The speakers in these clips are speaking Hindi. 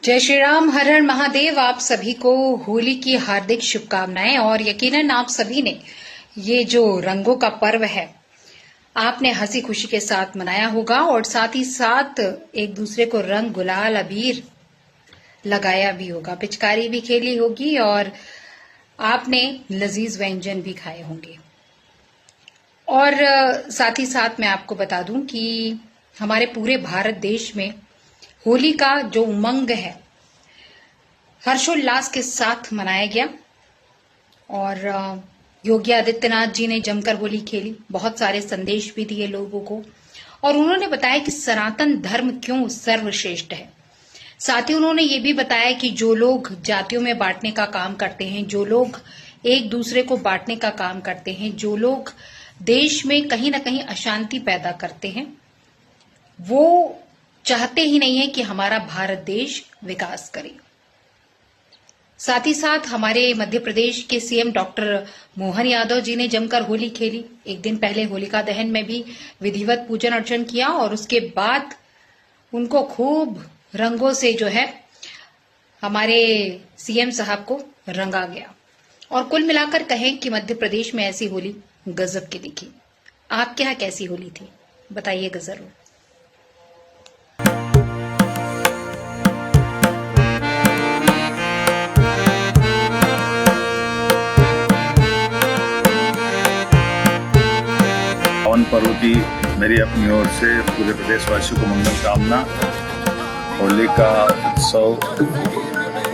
जय श्री राम, हर हर महादेव। आप सभी को होली की हार्दिक शुभकामनाएं। और यकीनन आप सभी ने ये जो रंगों का पर्व है आपने हंसी खुशी के साथ मनाया होगा और साथ ही साथ एक दूसरे को रंग गुलाल अबीर लगाया भी होगा, पिचकारी भी खेली होगी और आपने लजीज व्यंजन भी खाए होंगे। और साथ ही साथ मैं आपको बता दूं कि हमारे पूरे भारत देश में होली का जो उमंग है हर्षोल्लास के साथ मनाया गया। और योगी आदित्यनाथ जी ने जमकर होली खेली, बहुत सारे संदेश भी दिए लोगों को और उन्होंने बताया कि सनातन धर्म क्यों सर्वश्रेष्ठ है। साथ ही उन्होंने ये भी बताया कि जो लोग जातियों में बांटने का काम करते हैं, जो लोग एक दूसरे को बांटने का काम करते हैं, जो लोग देश में कहीं ना कहीं अशांति पैदा करते हैं, वो चाहते ही नहीं है कि हमारा भारत देश विकास करे। साथ ही साथ हमारे मध्य प्रदेश के सीएम डॉक्टर मोहन यादव जी ने जमकर होली खेली। एक दिन पहले होलिका दहन में भी विधिवत पूजन अर्चन किया और उसके बाद उनको खूब रंगों से जो है हमारे सीएम साहब को रंगा गया। और कुल मिलाकर कहें कि मध्य प्रदेश में ऐसी होली गजब की दिखी। आपके यहाँ कैसी होली थी बताइएगा जरूर। पावन पर्व की मेरी अपनी ओर से पूरे प्रदेशवासियों को मंगल कामना। होली का उत्सव,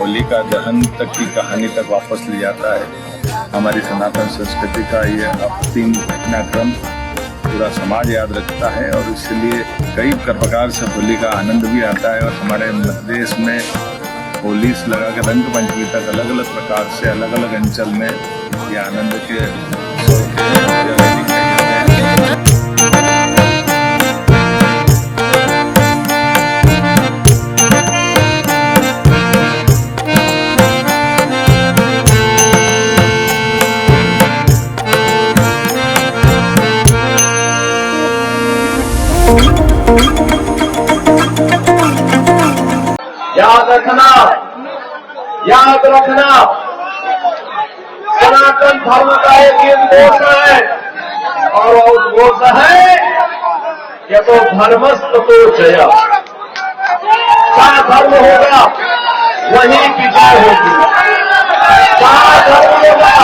होली का दहन तक की कहानी तक वापस ले जाता है। हमारी सनातन संस्कृति का ये अप्रतिम घटनाक्रम पूरा समाज याद रखता है और इसलिए कई प्रकार से होली का आनंद भी आता है। और हमारे मध्य प्रदेश में होली से लगा के रंग पंचमी तक अलग अलग प्रकार से अलग अलग अंचल में ये आनंद के याद रखना सनातन धर्म का एक उद्घोष है और वो उद्घोष है कि तो धर्मस्थ तो जया। जहां धर्म होगा वहीं विजय होगी, जहां धर्म होगा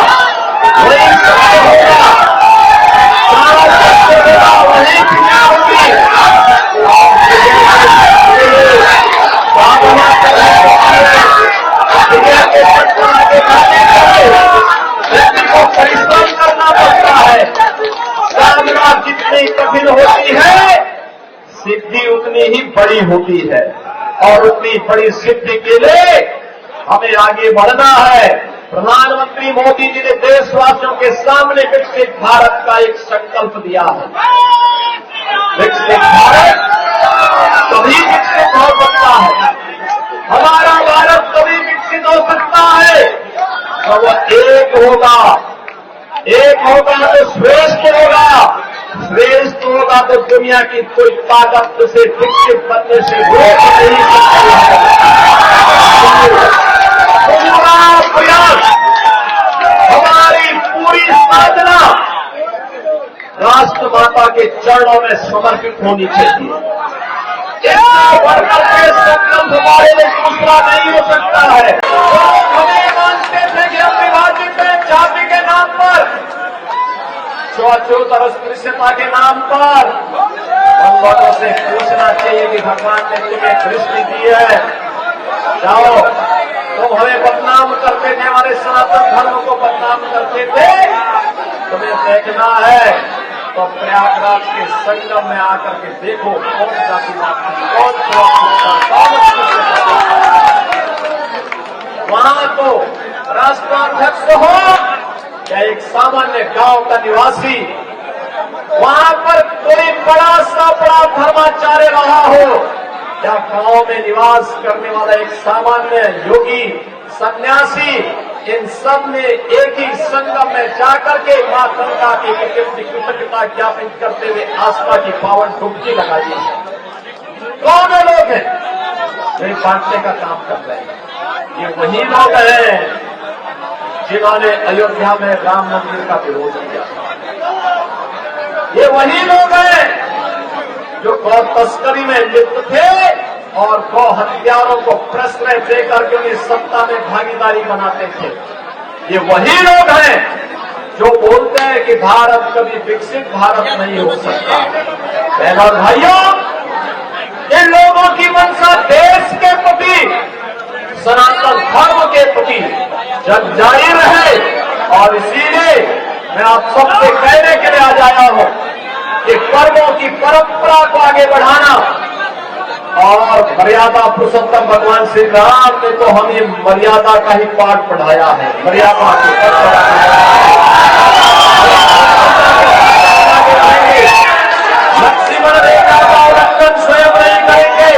वहीं सत्य होगा, जहां सत्य होगा वहीं विजय होगी। परिश्रम करना पड़ता है। साधना जितनी कठिन होती है सिद्धि उतनी ही बड़ी होती है और उतनी बड़ी सिद्धि के लिए हमें आगे बढ़ना है। प्रधानमंत्री मोदी जी ने देशवासियों के सामने विकसित भारत का एक संकल्प दिया है। विकसित भारत तभी विकसित हो सकता है, हमारा भारत तभी विकसित हो सकता है तो वो एक होगा तो श्रेष्ठ होगा, श्रेष्ठ होगा तो दुनिया की कोई ताकत से विकसित बनने से रोक नहीं सकती है। पूरा प्रयास, हमारी पूरी साधना राष्ट्र माता के चरणों में समर्पित होनी चाहिए। इससे बढ़कर के संकल्प हमारे लिए दूसरा नहीं हो सकता है। हमें मानते थे कि हम विभाजित हैं जाति के नाम पर, छूआछूत और अस्पृश्यता के नाम पर। हम लोगों से पूछना चाहिए कि भगवान ने तुम्हें दृष्टि दी है, जाओ तुम हमें बदनाम करते थे, हमारे सनातन धर्म को बदनाम करते थे, तुम्हें देखना है तो प्रयागराज के संगम में आकर के देखो कौन जातिवाद, कौन वहां तो राष्ट्राध्यक्ष हो या एक सामान्य गांव का निवासी, वहां पर कोई बड़ा सा बड़ा धर्माचार्य रहा हो या गांव में निवास करने वाला एक सामान्य योगी सन्यासी, इन सब ने एक ही संगम में जाकर के मां गंगा की कृतज्ञता ज्ञापित करते हुए आस्था की पावन डुबकी लगाई है। कौन लोग हैं? वे बांटने का काम कर रहे हैं। ये वही लोग हैं जिन्होंने अयोध्या में राम मंदिर का विरोध किया। ये वही लोग हैं जो गौ तस्करी में लिप्त थे और गौ हत्यारों को प्रश्रय देकर के उन्हें सत्ता में भागीदारी बनाते थे। ये वही लोग हैं जो बोलते हैं कि भारत कभी विकसित भारत नहीं हो सकता। बहनों और भाइयों, इन लोगों की मंशा देश के प्रति, सनातन धर्म के प्रति जग जारी रहे, और इसीलिए मैं आप सबसे कहने के लिए आज आया हूं कि पर्वों की परंपरा को आगे बढ़ाना, और मर्यादा पुरुषोत्तम भगवान श्री राम ने तो हमें मर्यादा का ही पाठ पढ़ाया है। मर्यादा के लक्ष्मण रेखा का उल्लंघन स्वयं नहीं करेंगे।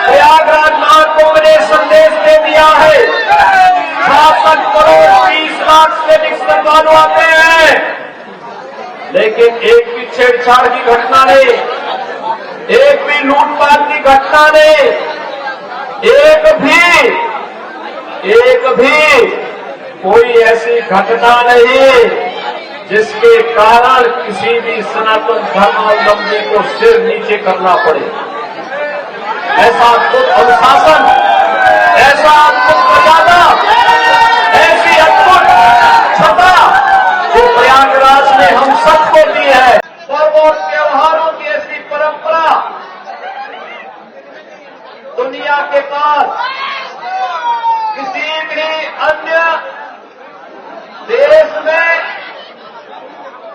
प्रयागराज महाकुंभ ने संदेश दे दिया है। 66 करोड़ 30 लाख से अधिक श्रद्धालु आते हैं, लेकिन एक भी छेड़छाड़ की घटना नहीं, एक भी लूटपाट की घटना नहीं, एक भी कोई ऐसी घटना नहीं जिसके कारण किसी भी सनातन धर्मावलंबी को सिर नीचे करना पड़े। ऐसा अद्भुत अनुशासन, ऐसा अद्भुत मर्यादा, ऐसी अद्भुत क्षमता जो प्रयागराज ने हम सबको दी है। पर्व और त्योहारों की ऐसी परंपरा दुनिया के पास किसी भी अन्य देश में,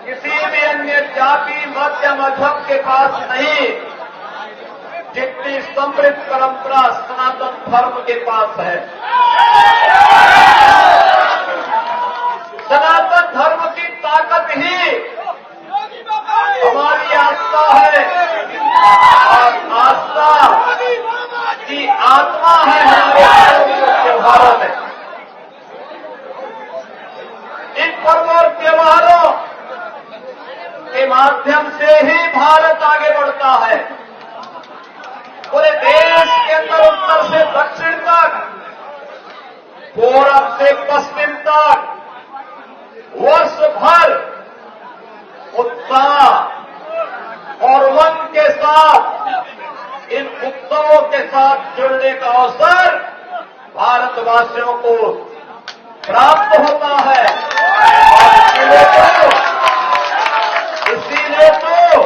किसी भी अन्य जाति मत या मजहब के पास नहीं, जितनी समृद्ध परंपरा सनातन धर्म के पास है। सनातन धर्म की ताकत ही हमारी आस्था है, और आस्था की आत्मा है हमारे त्योहारों में। इन पर्व और त्योहारों के माध्यम से ही भारत आगे बढ़ता है। पूरे देश के अंदर उत्तर से दक्षिण तक, पूरब से पश्चिम तक वर्ष भर उत्साह और उमंग के साथ इन उत्सवों के साथ जुड़ने का अवसर भारतवासियों को प्राप्त होता है। इसीलिए तो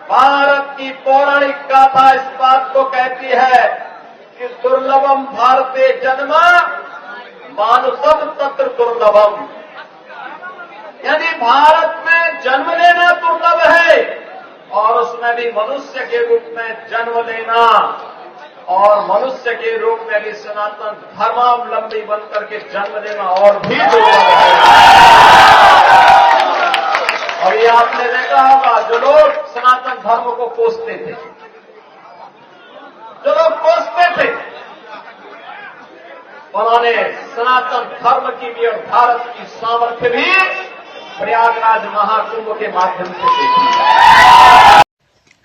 भारत की पौराणिक गाथा इस बात को कहती है कि दुर्लभम भारते जन्मा मानुषम तत्र दुर्लभम, यानी भारत में जन्म लेना दुर्लभ है, और उसमें भी मनुष्य के रूप में जन्म लेना, और मनुष्य के रूप में भी सनातन धर्मावलंबी बनकर के जन्म लेना और भी दुर्लभ है। और ये आपने देखा होगा, जो लोग सनातन धर्म को कोसते थे, जो लोग कोसते थे, उन्होंने सनातन धर्म की भी और भारत की सामर्थ्य भी प्रयागराज महाकुंभ के माध्यम से देखी।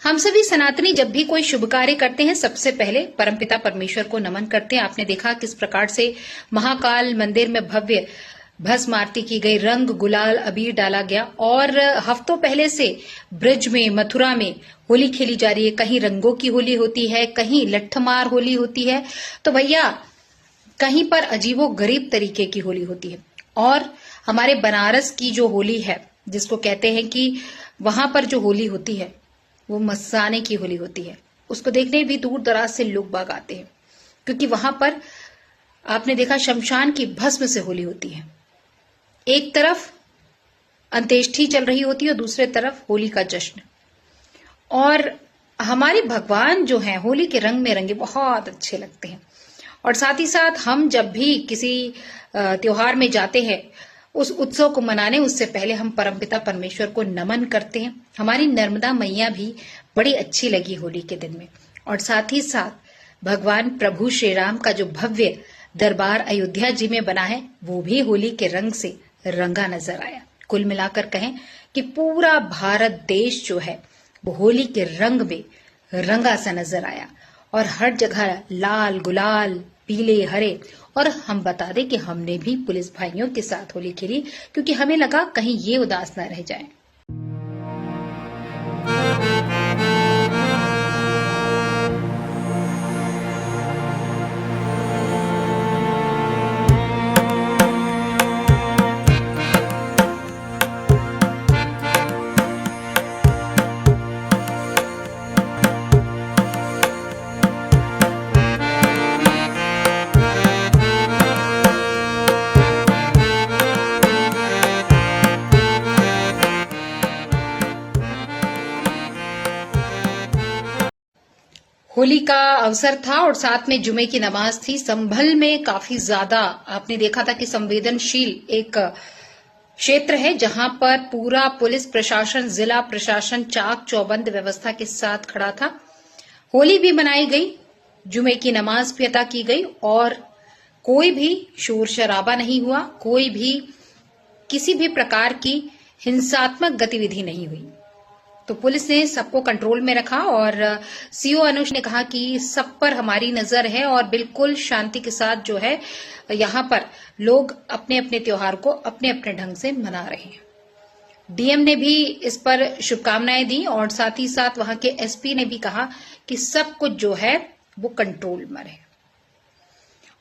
हम सभी सनातनी जब भी कोई शुभ कार्य करते हैं, सबसे पहले परमपिता परमेश्वर को नमन करते हैं। आपने देखा किस प्रकार से महाकाल मंदिर में भव्य भस्म आरती की गई, रंग गुलाल अबीर डाला गया, और हफ्तों पहले से ब्रज में, मथुरा में होली खेली जा रही है। कहीं रंगों की होली होती है, कहीं लठमार होली होती है, तो भैया कहीं पर अजीबो गरीब तरीके की होली होती है। और हमारे बनारस की जो होली है, जिसको कहते हैं कि वहां पर जो होली होती है वो मस्ताने की होली होती है, उसको देखने भी दूर दराज से लोग बाग आते हैं, क्योंकि वहां पर आपने देखा शमशान की भस्म से होली होती है। एक तरफ अंत्येष्टि चल रही होती है और दूसरे तरफ होली का जश्न। और हमारे भगवान जो हैं होली के रंग में रंगे बहुत अच्छे लगते हैं। और साथ ही साथ हम जब भी किसी त्योहार में जाते हैं, उस उत्सव को मनाने उससे पहले हम परमपिता परमेश्वर को नमन करते हैं। हमारी नर्मदा मैया भी बड़ी अच्छी लगी होली के दिन में। और साथ ही साथ भगवान प्रभु श्री राम का जो भव्य दरबार अयोध्या जी में बना है, वो भी होली के रंग से रंगा नजर आया। कुल मिलाकर कहें कि पूरा भारत देश जो है वो होली के रंग में रंगा सा नजर आया। और हर जगह लाल गुलाल, पीले हरे। और हम बता दें कि हमने भी पुलिस भाइयों के साथ होली खेली, क्योंकि हमें लगा कहीं ये उदास न रह जाएं। होली का अवसर था और साथ में जुमे की नमाज थी। संभल में काफी ज्यादा आपने देखा था कि संवेदनशील एक क्षेत्र है, जहां पर पूरा पुलिस प्रशासन, जिला प्रशासन चाक चौबंद व्यवस्था के साथ खड़ा था। होली भी मनाई गई, जुमे की नमाज भी अदा की गई और कोई भी शोर शराबा नहीं हुआ, कोई भी किसी भी प्रकार की हिंसात्मक गतिविधि नहीं हुई। तो पुलिस ने सबको कंट्रोल में रखा और सीओ अनुज ने कहा कि सब पर हमारी नजर है और बिल्कुल शांति के साथ जो है यहां पर लोग अपने अपने त्योहार को अपने अपने ढंग से मना रहे हैं। डीएम ने भी इस पर शुभकामनाएं दी और साथ ही साथ वहां के एसपी ने भी कहा कि सब कुछ जो है वो कंट्रोल में रहे।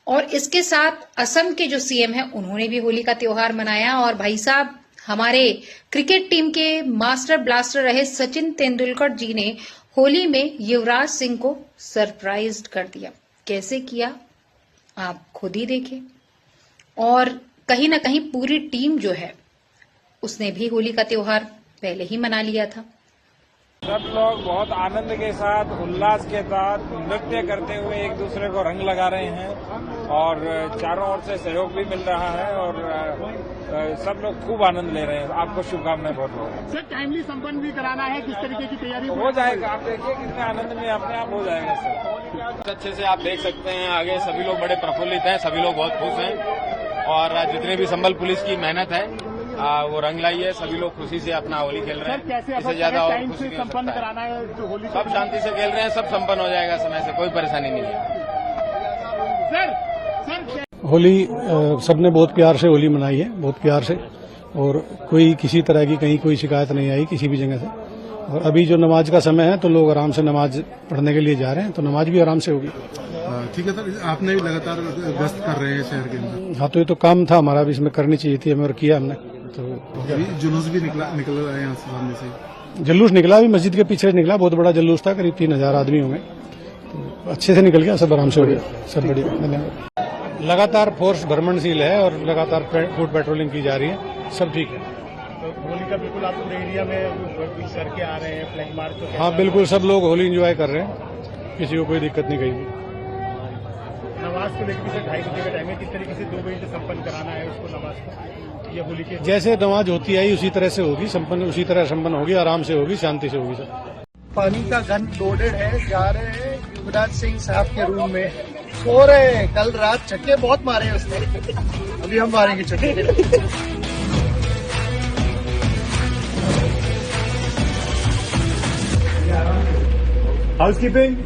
और इसके साथ असम के जो सीएम है उन्होंने भी होली का त्योहार मनाया। और भाई साहब, हमारे क्रिकेट टीम के मास्टर ब्लास्टर रहे सचिन तेंदुलकर जी ने होली में युवराज सिंह को सरप्राइज कर दिया। कैसे किया आप खुद ही देखें। और कहीं ना कहीं पूरी टीम जो है उसने भी होली का त्योहार पहले ही मना लिया था। सब लोग बहुत आनंद के साथ, उल्लास के साथ नृत्य करते हुए एक दूसरे को रंग लगा रहे हैं और चारों ओर से सहयोग भी मिल रहा है और सब लोग खूब आनंद ले रहे हैं। आपको शुभकामनाएं बहुत बहुत। सर, टाइमली संपन्न भी कराना है, किस तरीके की तैयारी हो जाएगा। आप देखिए कितने आनंद में अपने आप हो जाएगा सर। अच्छे से आप देख सकते हैं, आगे सभी लोग बड़े प्रफुल्लित हैं, सभी लोग बहुत खुश हैं और जितने भी संबल पुलिस की मेहनत है वो रंग लाई है। सभी लोग खुशी से अपना होली खेल रहे हैं। इससे ज्यादा और खुशी नहीं हो सकता है। सब शांति से खेल रहे हैं, सब संपन्न हो जाएगा समय से, कोई परेशानी नहीं है। होली सबने बहुत प्यार से होली मनाई है, बहुत प्यार से, और कोई किसी तरह की कहीं कोई शिकायत नहीं आई किसी भी जगह से। और अभी जो नमाज का समय है तो लोग आराम से नमाज पढ़ने के लिए जा रहे हैं, तो नमाज भी आराम से होगी। ठीक है सर, आपने भी लगातार गश्त कर रहे हैं शहर के अंदर। हाँ, तो ये तो काम था हमारा भी, इसमें करनी चाहिए थी हमें और किया हमने। तो जुलूस भी निकल रहा है यहाँ से सामने से। जुलूस निकला, अभी मस्जिद के पीछे निकला, बहुत बड़ा जुलूस था, करीब 3000 आदमी होंगे। तो अच्छे से निकल गया, सब आराम से हो गया, सब बढ़िया। धन्यवाद। लगातार फोर्स भ्रमणशील है और लगातार फुट पेट्रोलिंग की जा रही है, सब ठीक है। होली का बिल्कुल आप पूरे एरिया में करके आ रहे हैं, फ्लैग मार्च तो हाँ बिल्कुल, सब लोग होली एंजॉय कर रहे हैं, किसी को कोई दिक्कत नहीं कहीं। नमाज को लेकर सर 2:30 बजे का टाइम है, किस तरीके से 2 बजे से संपन्न कराना है उसको नमाज को, ये होली के जैसे नमाज होती आई उसी तरह से होगी, संपन्न उसी तरह संपन्न होगी, आराम से होगी, शांति से होगी सब। पानी का गन लोडेड है, जा रहे हैं युवराज सिंह साहब के रूम में, सो रहे हैं। कल रात छक्के बहुत मारे उसने, अभी हम मारेंगे छक्के। हाउसकीपिंग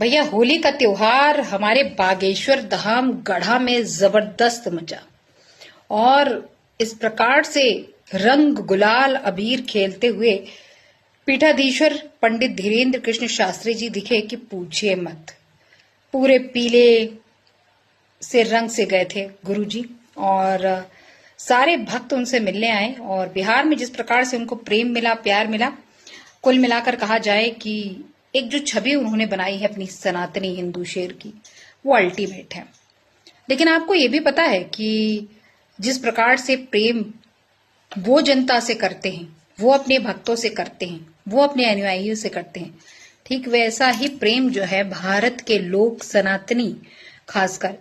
भैया होली का त्योहार हमारे बागेश्वर धाम गढ़ा में जबरदस्त मचा और इस प्रकार से रंग गुलाल अबीर खेलते हुए पीठाधीश्वर पंडित धीरेन्द्र कृष्ण शास्त्री जी दिखे कि पूछिए मत। पूरे पीले से रंग से गए थे गुरुजी और सारे भक्त उनसे मिलने आए और बिहार में जिस प्रकार से उनको प्रेम मिला, प्यार मिला, कुल मिलाकर कहा जाए कि एक जो छवि उन्होंने बनाई है अपनी सनातनी हिंदू शेर की, वो अल्टीमेट है। लेकिन आपको ये भी पता है कि जिस प्रकार से प्रेम वो जनता से करते हैं, वो अपने भक्तों से करते हैं, वो अपने अनुयायियों से करते हैं, ठीक वैसा ही प्रेम जो है भारत के लोग सनातनी खासकर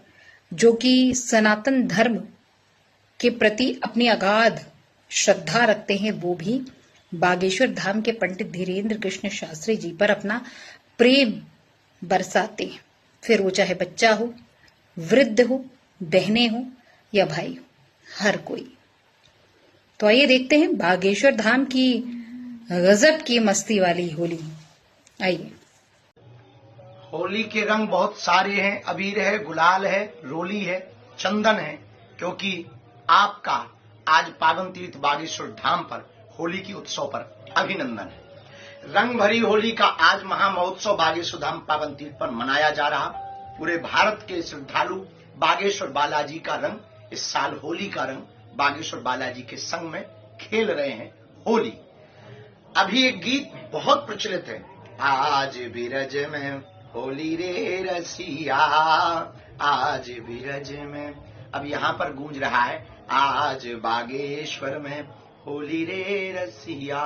जो कि सनातन धर्म के प्रति अपनी अगाध श्रद्धा रखते हैं, वो भी बागेश्वर धाम के पंडित धीरेन्द्र कृष्ण शास्त्री जी पर अपना प्रेम बरसाते हैं। फिर वो चाहे बच्चा हो, वृद्ध हो, बहनें हो या भाई हो, हर कोई। तो आइए देखते हैं बागेश्वर धाम की गजब की मस्ती वाली होली। आइए। होली के रंग बहुत सारे हैं, अबीर है, गुलाल है, रोली है, चंदन है, क्योंकि आपका आज पावन तीर्थ बागेश्वर धाम पर होली की उत्सव पर अभिनंदन है। रंग भरी होली का आज महामहोत्सव बागेश्वर धाम पावन तीर्थ पर मनाया जा रहा। पूरे भारत के श्रद्धालु बागेश्वर बालाजी का रंग, इस साल होली का रंग बागेश्वर बालाजी के संग में खेल रहे हैं होली। अभी एक गीत बहुत प्रचलित है, आज बिरज में होली रे रसिया, आज बिरज में। अब यहाँ पर गूंज रहा है, आज बागेश्वर में होली रे रसिया,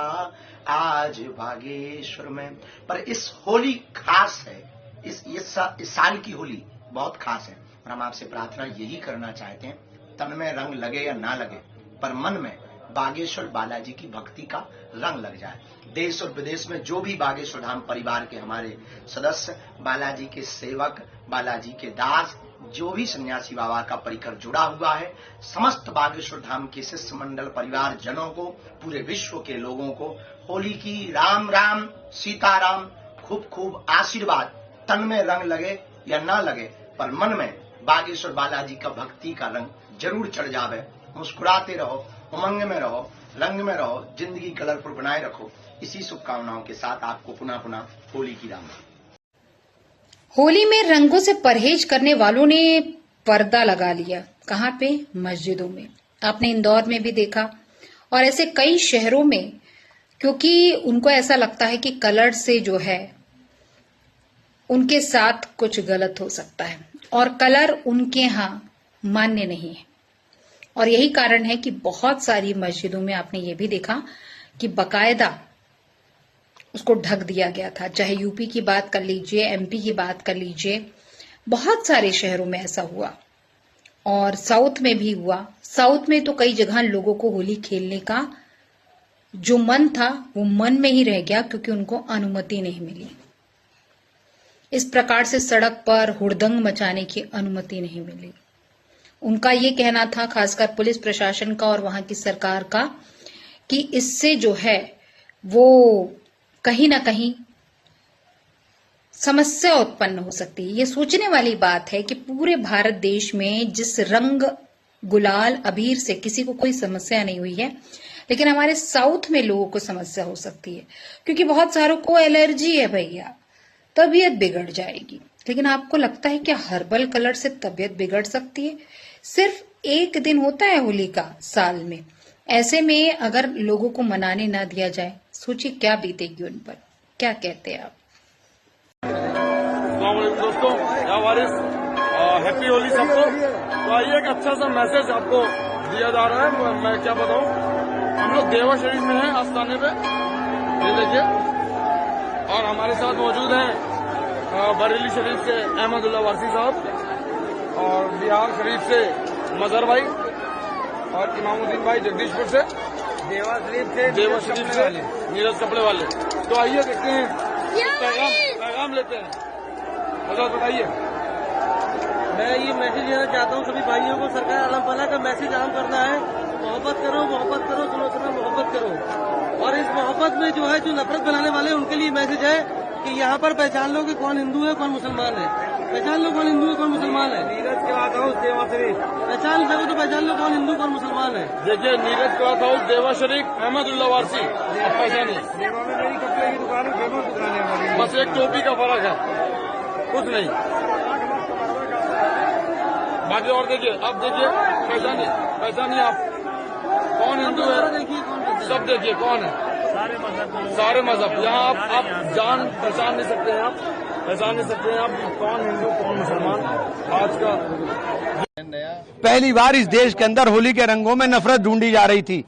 आज बागेश्वर में। पर इस होली खास है, इस साल की होली बहुत खास है और हम आपसे प्रार्थना यही करना चाहते हैं, तन में रंग लगे या ना लगे, पर मन में बागेश्वर बालाजी की भक्ति का रंग लग जाए। देश और विदेश में जो भी बागेश्वर धाम परिवार के हमारे सदस्य, बालाजी के सेवक, बालाजी के दास, जो भी सन्यासी बाबा का परिकर जुड़ा हुआ है, समस्त बागेश्वर धाम के शिष्य मंडल परिवार जनों को, पूरे विश्व के लोगों को होली की राम राम सीताराम खूब खूब आशीर्वाद। तन में रंग लगे या ना लगे, पर मन में बागेश्वर बालाजी का भक्ति का रंग जरूर चढ़ जावे। मुस्कुराते रहो, उमंग में रहो, रंग में रहो, जिंदगी कलरफुल बनाए रखो। इसी शुभकामनाओं के साथ आपको पुनः पुनः होली की राम। होली में रंगों से परहेज करने वालों ने पर्दा लगा लिया। कहां पे? मस्जिदों में। आपने इंदौर में भी देखा और ऐसे कई शहरों में, क्योंकि उनको ऐसा लगता है कि कलर से जो है उनके साथ कुछ गलत हो सकता है और कलर उनके यहाँ मान्य नहीं है। और यही कारण है कि बहुत सारी मस्जिदों में आपने ये भी देखा कि बकायदा उसको ढक दिया गया था। चाहे यूपी की बात कर लीजिए, एमपी की बात कर लीजिए, बहुत सारे शहरों में ऐसा हुआ और साउथ में भी हुआ। साउथ में तो कई जगह लोगों को होली खेलने का जो मन था वो मन में ही रह गया, क्योंकि उनको अनुमति नहीं मिली। इस प्रकार से सड़क पर हुड़दंग मचाने की अनुमति नहीं मिली। उनका ये कहना था, खासकर पुलिस प्रशासन का और वहां की सरकार का, कि इससे जो है वो कहीं ना कहीं समस्या उत्पन्न हो सकती है। ये सोचने वाली बात है कि पूरे भारत देश में जिस रंग गुलाल अबीर से किसी को कोई समस्या नहीं हुई है, लेकिन हमारे साउथ में लोगों को समस्या हो सकती है, क्योंकि बहुत सारों को एलर्जी है भैया, तबीयत बिगड़ जाएगी। लेकिन आपको लगता है क्या हर्बल कलर से तबीयत बिगड़ सकती है? सिर्फ एक दिन होता है होली का साल में। ऐसे में अगर लोगों को मनाने ना दिया जाए, सोचिए क्या बीतेगी उन पर। क्या कहते हैं आप? दोस्तों, हैप्पी होली सबको। तो आइए एक अच्छा सा मैसेज आपको दिया जा रहा है। मैं क्या बताऊं, हम लोग देवा शरीफ में हैं, आस्थाने पे, ये देखिए, और हमारे साथ मौजूद हैं बरेली शरीफ से अहमदुल्ला वारसी साहब, और बिहार शरीफ से मजहर भाई, और इमामुद्दीन भाई जगदीशपुर से, देवा शरीफ से नीरज कपड़े वाले। तो आइए देखते हैं, पैगाम लेते हैं। मजहर बताइए। मैं ये मैसेज देना चाहता हूँ सभी भाइयों को, सरकार आलम पला का मैसेज आम करना है, मोहब्बत करो, मोहब्बत करो, सुनो सुनो, मोहब्बत करो। और इस मोहब्बत में जो है, जो नफरत बनाने वाले उनके लिए मैसेज है कि यहाँ पर पहचान लो कि कौन हिंदू है कौन मुसलमान है। पहचान लो कौन हिंदू है कौन मुसलमान है। नीरज क्लॉथ हाउस देवा शरीफ पहचान सको तो पहचान लो कौन हिंदू कौन मुसलमान है। देखिए नीरज क्लॉथ हाउस देवा शरीफ अहमदुल्ला वारसी, अब पहचानिए। कपड़े की दुकान है, फेमस दुकान है हमारी। बस एक टोपी का फर्क है, कुछ नहीं। बाकी और देखिए, अब देखिए पहचानिए आप कौन हिंदू है। सब देखिए कौन है, सारे मजहब। यहाँ आप जान पहचान नहीं सकते हैं, आप पहचान नहीं सकते हैं आप कौन हिंदू कौन मुसलमान। आज का पहली बार इस देश के अंदर होली के रंगों में नफरत ढूंढी जा रही थी।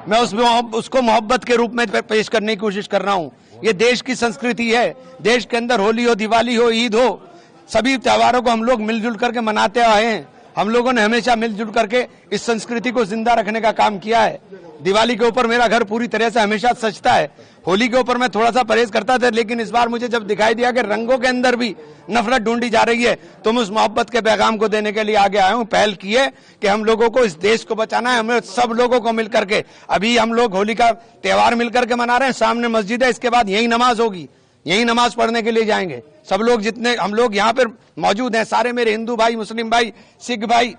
मैं उसको मोहब्बत के रूप में पेश करने की कोशिश कर रहा हूँ। ये देश की संस्कृति है। देश के अंदर होली हो, दिवाली हो, ईद हो, सभी त्योहारों को हम लोग मिलजुल करके मनाते आए हैं। हम लोगों ने हमेशा मिलजुल करके इस संस्कृति को जिंदा रखने का काम किया है। दिवाली के ऊपर मेरा घर पूरी तरह से हमेशा सजता है। होली के ऊपर मैं थोड़ा सा परहेज करता था, लेकिन इस बार मुझे जब दिखाई दिया कि रंगों के अंदर भी नफरत ढूंढी जा रही है, तो मैं उस मोहब्बत के पैगाम को देने के लिए आगे आया हूं। पहल की है कि हम लोगों को इस देश को बचाना है। हमें सब लोगों को मिलकर के, अभी हम लोग होली का त्योहार मिलकर के मना रहे हैं। सामने मस्जिद है, इसके बाद यही नमाज होगी, यही नमाज पढ़ने के लिए जाएंगे। सब लोग जितने हम लोग यहाँ पर मौजूद हैं, सारे मेरे हिंदू भाई, मुस्लिम भाई, सिख भाई,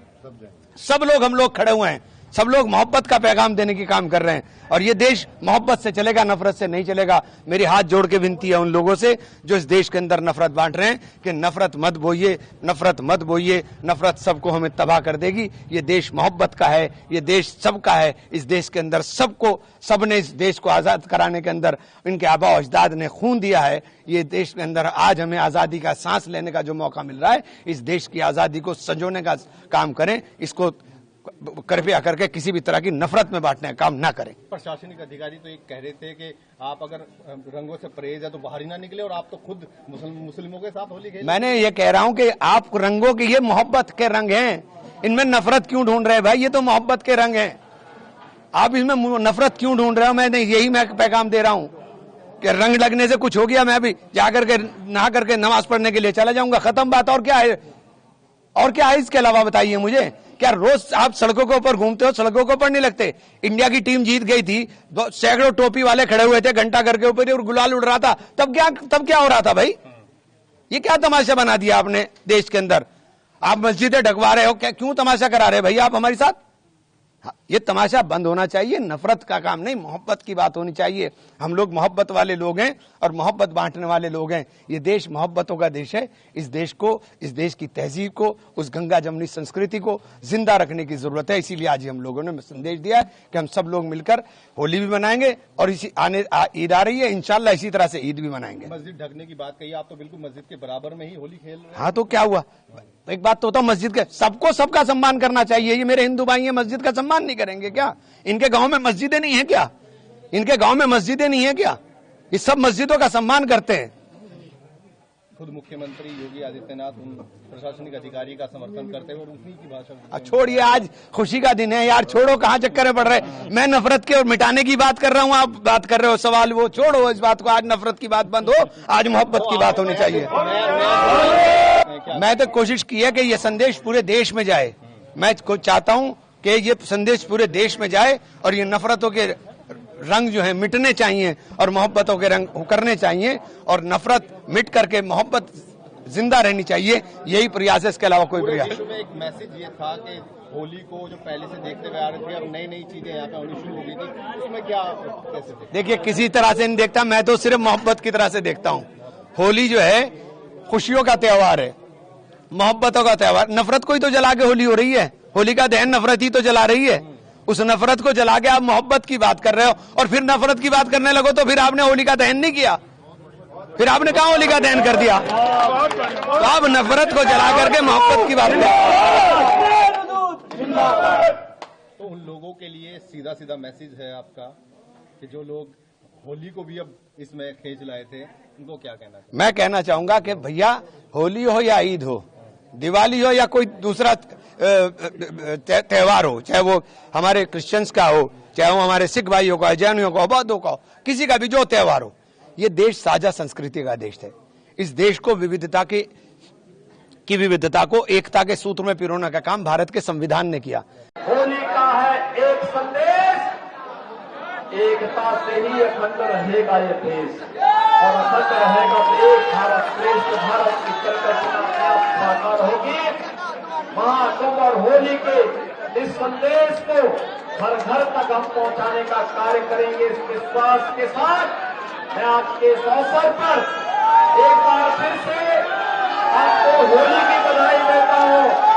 सब लोग हम लोग खड़े हुए हैं। सब लोग मोहब्बत का पैगाम देने की काम कर रहे हैं। और ये देश मोहब्बत से चलेगा, नफरत से नहीं चलेगा। मेरी हाथ जोड़ के विनती है उन लोगों से जो इस देश के अंदर नफरत बांट रहे हैं कि नफरत मत बोइए, नफरत मत बोइए। नफरत सबको हमें तबाह कर देगी। ये देश मोहब्बत का है, ये देश सबका है। इस देश के अंदर सबने इस देश को आजाद कराने के अंदर इनके आबा अजदाद ने खून दिया है। ये देश के अंदर आज हमें आजादी का सांस लेने का जो मौका मिल रहा है, इस देश की आजादी को संजोने का काम करें। इसको कृपया करके किसी भी तरह की नफरत में बांटने का काम ना करें। प्रशासनिक अधिकारी तो एक कह रहे थे कि आप अगर रंगों से परहेज है तो बाहर ही ना निकले, और आप तो खुद मुस्लिमों के साथ होली खेल। मैंने ये कह रहा हूं कि आप रंगों के, ये मोहब्बत के रंग हैं, इनमें नफरत क्यों ढूंढ रहे हैं भाई? ये तो मोहब्बत के रंग हैं, आप इसमें नफरत क्यों ढूंढ रहे हो? मैं पैगाम दे रहा हूं कि रंग लगने से कुछ हो गया, मैं अभी जाकर के नहा करके नमाज पढ़ने के लिए चला जाऊंगा, खत्म बात। और क्या है, और क्या है इसके अलावा बताइए मुझे? क्या रोज आप सड़कों के ऊपर घूमते हो, सड़कों के ऊपर नहीं लगते? इंडिया की टीम जीत गई थी, सैकड़ों टोपी वाले खड़े हुए थे घंटा घर के ऊपर और गुलाल उड़ रहा था। तब क्या हो रहा था भाई? ये क्या तमाशा बना दिया आपने देश के अंदर? आप मस्जिदें ढकवा रहे हो, क्या क्यों तमाशा करा रहे भाई आप हमारे साथ? ये तमाशा बंद होना चाहिए। नफरत का काम नहीं, मोहब्बत की बात होनी चाहिए। हम लोग मोहब्बत वाले लोग हैं और मोहब्बत बांटने वाले लोग हैं। ये देश मोहब्बतों का देश है। इस देश को, इस देश की तहजीब को, उस गंगा जमनी संस्कृति को जिंदा रखने की जरूरत है। इसीलिए आज हम लोगों ने संदेश दिया है कि हम सब लोग मिलकर होली भी मनाएंगे और ईद आ रही है, इंशाल्लाह इसी तरह से ईद भी मनाएंगे। मस्जिद ढकने की बात कही, आप तो बिल्कुल मस्जिद के बराबर में ही होली खेल रहे हैं। हाँ तो क्या हुआ? एक बात तो होता, मस्जिद के सबको सबका सम्मान करना चाहिए। ये मेरे हिंदू भाई हैं, मस्जिद का सम्मान नहीं करेंगे क्या? इनके गांव में मस्जिदें नहीं है क्या? इनके गांव में मस्जिदें नहीं है क्या? ये सब मस्जिदों का सम्मान करते हैं। खुद मुख्यमंत्री योगी आदित्यनाथ उन प्रशासनिक अधिकारी का समर्थन करते हैं और उन्हीं की भाषा। छोड़िए, आज खुशी का दिन है यार, छोड़ो, कहाँ चक्कर में पड़ रहे। मैं नफरत के और मिटाने की बात कर रहा हूँ, आप बात कर रहे हो सवाल, वो छोड़ो इस बात को। आज नफरत की बात बंद हो, आज मोहब्बत की बात होनी चाहिए। मैं तो कोशिश की है कि ये संदेश पूरे देश में जाए। मैं चाहता हूं कि ये संदेश पूरे देश में जाए और ये नफरतों के रंग जो है मिटने चाहिए और मोहब्बतों के रंग उकरने चाहिए और नफरत मिट करके मोहब्बत जिंदा रहनी चाहिए। यही प्रयास है, इसके अलावा कोई प्रयास। एक मैसेज ये था कि होली को जो पहले से देखते हुए आ रहे थे, अब नई नई चीजें यहाँ पे होनी शुरू हो गई थी, उसमें क्या कैसे देखिए, किसी तरह से नहीं देखता मैं, तो सिर्फ मोहब्बत की तरह से देखता हूँ। होली जो है खुशियों का त्योहार है, मोहब्बतों का त्योहार। नफरत को ही तो जला के होली हो रही है। होली का दहन नफरत ही तो जला रही है। उस नफरत को जला के आप मोहब्बत की बात कर रहे हो और फिर नफरत की बात करने लगो तो फिर आपने होली का दहन नहीं किया, फिर आपने कहा होली का दहन कर दिया। तो आप नफरत को जला करके मोहब्बत की बात कर। तो उन लोगों के लिए सीधा सीधा मैसेज है आपका कि जो लोग होली को भी अब इसमें खींच लाए थे, उनको क्या कहना चाहिए? मैं कहना चाहूंगा कि भैया, होली हो या ईद हो, दिवाली हो या कोई दूसरा त्योहार हो, चाहे वो हमारे क्रिश्चियंस का हो, चाहे वो हमारे सिख भाइयों का, जैनियों का, बौद्धों का हो, किसी का भी जो त्योहार हो, ये देश साझा संस्कृति का देश है। इस देश को विविधता की विविधता को एकता के सूत्र में पिरोने का काम भारत के संविधान ने किया। होली का है एक संदेश, एकता से ही अखंड रहेगा ये देश। और सत्य रहेगा तो एक भारत श्रेष्ठ भारत की कल्पना अपने आप साकार होगी। महाकुंभ और होली के इस संदेश को घर घर तक हम पहुंचाने का कार्य करेंगे। इस विश्वास के साथ मैं आज के इस अवसर पर एक बार फिर से आपको होली की बधाई देता हूं।